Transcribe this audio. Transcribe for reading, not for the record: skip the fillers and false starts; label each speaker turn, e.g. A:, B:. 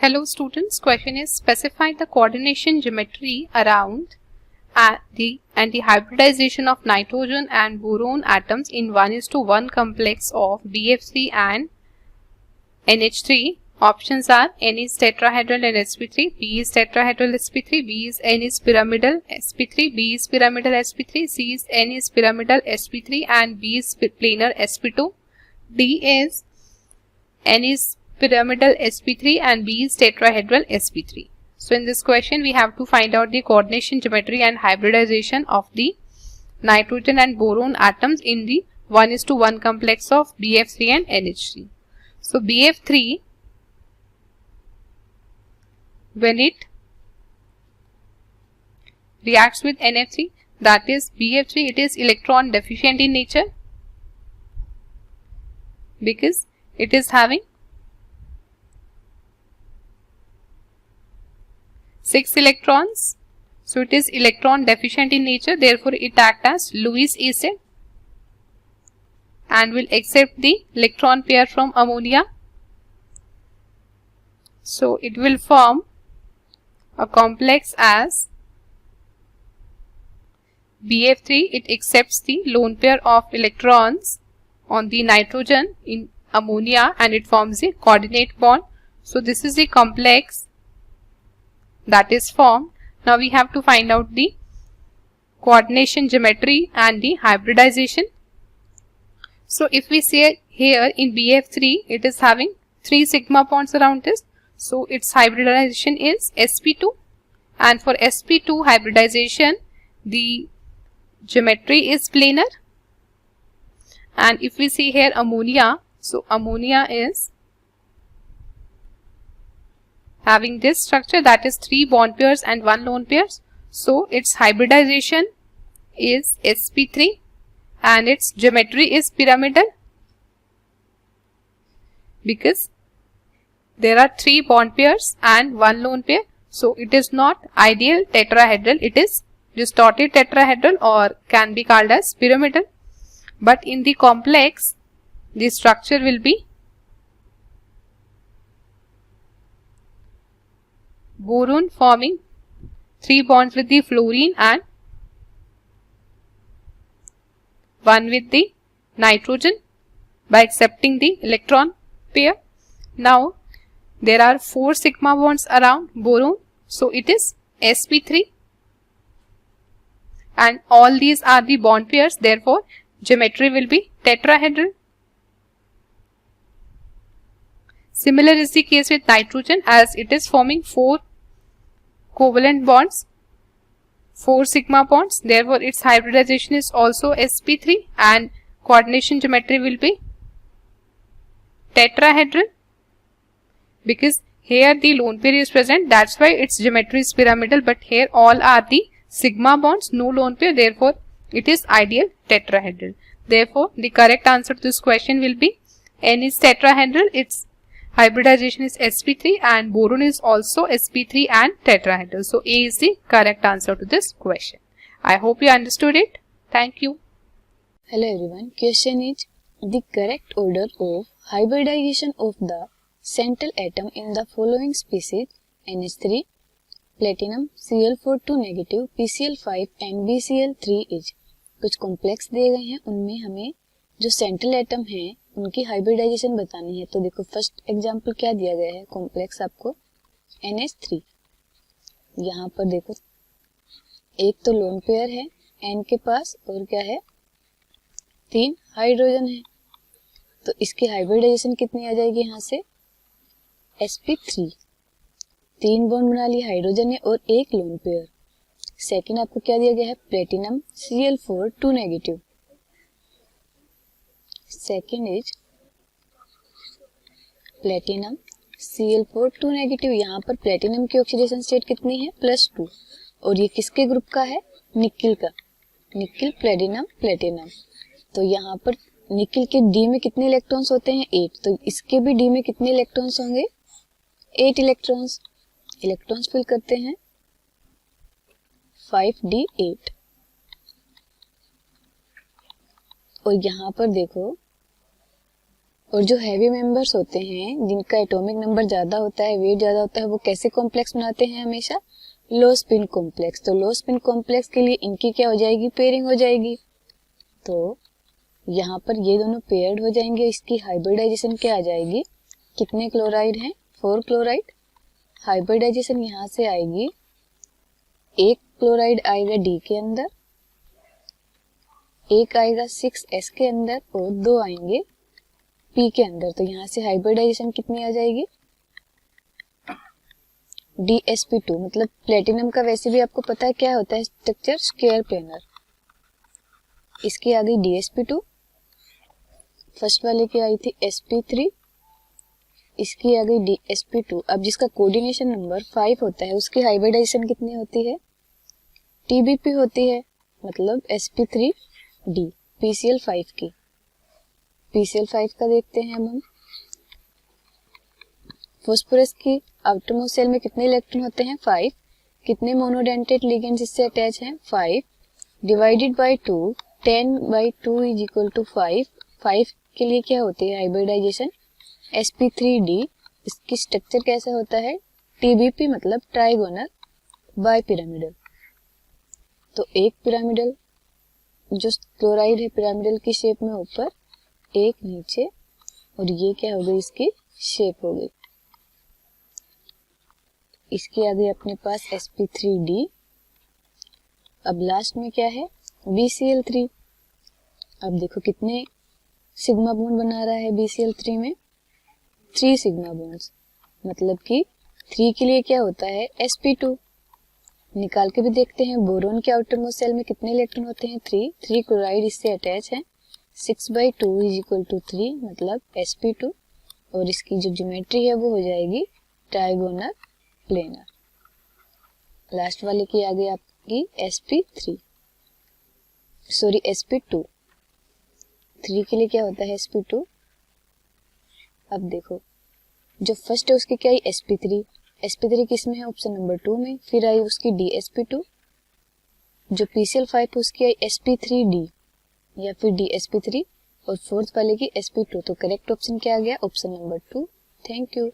A: Hello students, question is specify the coordination geometry around the hybridization of nitrogen and boron atoms in 1:1 complex of BF3 and NH3. Options are N is tetrahedral and sp3, P is tetrahedral sp3, N is pyramidal sp3, B is pyramidal sp3, C is N is pyramidal sp3 and B is planar sp2, D is N is pyramidal sp3 and B is tetrahedral sp3. So in this question we have to find out the coordination geometry and hybridization of the nitrogen and boron atoms in the 1:1 complex of BF3 and NH3. So BF3, when it reacts with NF3, that is BF3, it is electron deficient in nature because it is having 6 electrons. So it is electron deficient in nature, therefore it acts as Lewis acid and will accept the electron pair from ammonia. So it will form a complex as BF3. It accepts the lone pair of electrons on the nitrogen in ammonia and it forms a coordinate bond. So this is the complex that is formed. Now we have to find out the coordination geometry and the hybridization. So if we say here in BF3, it is having 3 sigma bonds around this. So its hybridization is sp2, and for sp2 hybridization the geometry is planar. And if we see here ammonia, so ammonia is having this structure, that is 3 bond pairs and 1 lone pair. So its hybridization is sp3 and its geometry is pyramidal because there are 3 bond pairs and 1 lone pair. So it is not ideal tetrahedral, it is distorted tetrahedral or can be called as pyramidal. But in the complex, the structure will be boron forming 3 bonds with the fluorine and 1 with the nitrogen by accepting the electron pair. Now there are 4 sigma bonds around boron, so it is sp3 and all these are the bond pairs, therefore geometry will be tetrahedral. Similar is the case with nitrogen, as it is forming 4 covalent bonds, 4 sigma bonds, therefore its hybridization is also sp3 and coordination geometry will be tetrahedral because here the lone pair is present, that's why its geometry is pyramidal, but here all are the sigma bonds, no lone pair, therefore it is ideal tetrahedral. Therefore the correct answer to this question will be N is tetrahedral, its hybridization is sp3 and boron is also sp3 and tetrahedral. So A is the correct answer to this question. I hope you understood it. Thank you.
B: Hello everyone. Question is the correct order of hybridization of the central atom in the following species: NH3, platinum, Cl4 negative, PCl5 and BCl3 is. कुछ complex दिए गए हैं, उनमें हमें जो central atom है उनकी hybridisation बतानी है. तो देखो फर्स्ट एग्जांपल क्या दिया गया है, कॉम्प्लेक्स आपको NH3. यहाँ पर देखो एक तो लोन पेयर है N के पास और क्या है 3 हाइड्रोजन है. तो इसकी हाइब्रिडाइजेशन कितनी आ जाएगी, यहाँ से sp3, 3 बॉन्ड बना ली, हाइड्रोजन है और एक लोन पेयर. सेकेंड आपको क्या दिया गया है, platinum Cl4 negative. Second is platinum Cl4 negative. यहाँ पर प्लेटिनम की ऑक्सीडेशन स्टेट कितनी है, +2, और ये किसके ग्रुप का है, निकिल का, निकिल प्लेटिनम प्लेटिनम. तो यहाँ पर निकिल के डी में कितने इलेक्ट्रॉन्स होते हैं, 8. तो इसके भी डी में कितने इलेक्ट्रॉन्स होंगे, 8 इलेक्ट्रॉन्स. इलेक्ट्रॉन्स फिल करते हैं 5d8. और यहाँ पर देखो और जो हैवी मेंबर्स होते हैं जिनका एटॉमिक नंबर ज़्यादा होता है, वेट ज़्यादा होता है, वो कैसे कॉम्प्लेक्स बनाते हैं हमेशा? लो स्पिन कॉम्प्लेक्स। तो लो स्पिन कॉम्प्लेक्स के लिए इनकी क्या हो जाएगी? पेयरिंग हो जाएगी। तो यहाँ पर ये दोनों पेयर्ड हो जाएंगे, इसकी हाइब्रिडाइजेशन क्या आ जाएगी? कितने क्लोराइड हैं? 4 क्लोराइड। हाइब्रिडाइजेशन यहाँ से आएगी, एक क्लोराइड आएगा डी के अंदर, एक आएगा 6s के अंदर और 2 आएंगे पी के अंदर। तो यहाँ से हाइब्रिडाइजेशन कितनी आ जाएगी? DsP2। मतलब प्लेटिनम का वैसे भी आपको पता है क्या होता है स्ट्रक्चर? Square planar. इसकी आ गई DsP2, फर्स्ट वाले की आई थी sp3, इसकी आ गई DsP2। अब जिसका कोऑर्डिनेशन नंबर 5 होता है उसकी हाइब्रिडाइजेशन कितनी होती है? TbP होती है, मतलब sp3d, PCl5 की। PCl5 का देखते हैं हम। फास्फोरस की आउटरमोस्ट शेल में कितने इलेक्ट्रॉन होते हैं? 5। कितने मोनोडेंटेट लिगेंड्स इससे अटैच हैं? 5 divided by 2, 10/2 is equal to 5। 5 के लिए क्या होती है हाइब्रिडाइजेशन? sp3d। इसकी स्ट्रक्चर कैसा होता है? TbP, मतलब ट्राइगोनल बाइपिरामिडल। तो एक पिरामिडल जो क्लोराइड है पिरामिडल की शेप में ऊपर, एक नीचे, और ये क्या हो गई? इसकी शेप हो गई। इसकी आ गई अपने पास sp3d। अब लास्ट में क्या है? BCl3। अब देखो कितने सिग्मा बॉन्ड बना रहा है BCl3 में? 3 सिग्मा बॉन्ड्स। मतलब कि 3 के लिए क्या होता है? sp2। निकाल के भी देखते हैं। बोरोन के आउटरमोस्ट शेल में कितने इलेक्ट्रॉन होते हैं? 3 क्लोराइड इससे अटैच है। 6/2 इज इक्वल टू 3, मतलब sp2। और इसकी जो ज्योमेट्री है वो हो जाएगी ट्राइगोनल प्लेनर। लास्ट वाले की आ गई आपकी sp3, सॉरी sp2। 3 के लिए क्या होता है? sp2। अब देखो जो फर्स्ट है उसकी क्या है? sp3। sp3 किस में है? ऑप्शन नंबर 2 में। फिर आई उसकी DsP2। जो PCl5 है उसकी आई sp3d या फिर DsP3। और फोर्थ वाले की sp2। तो करेक्ट ऑप्शन क्या आ गया? Option number 2। Thank you.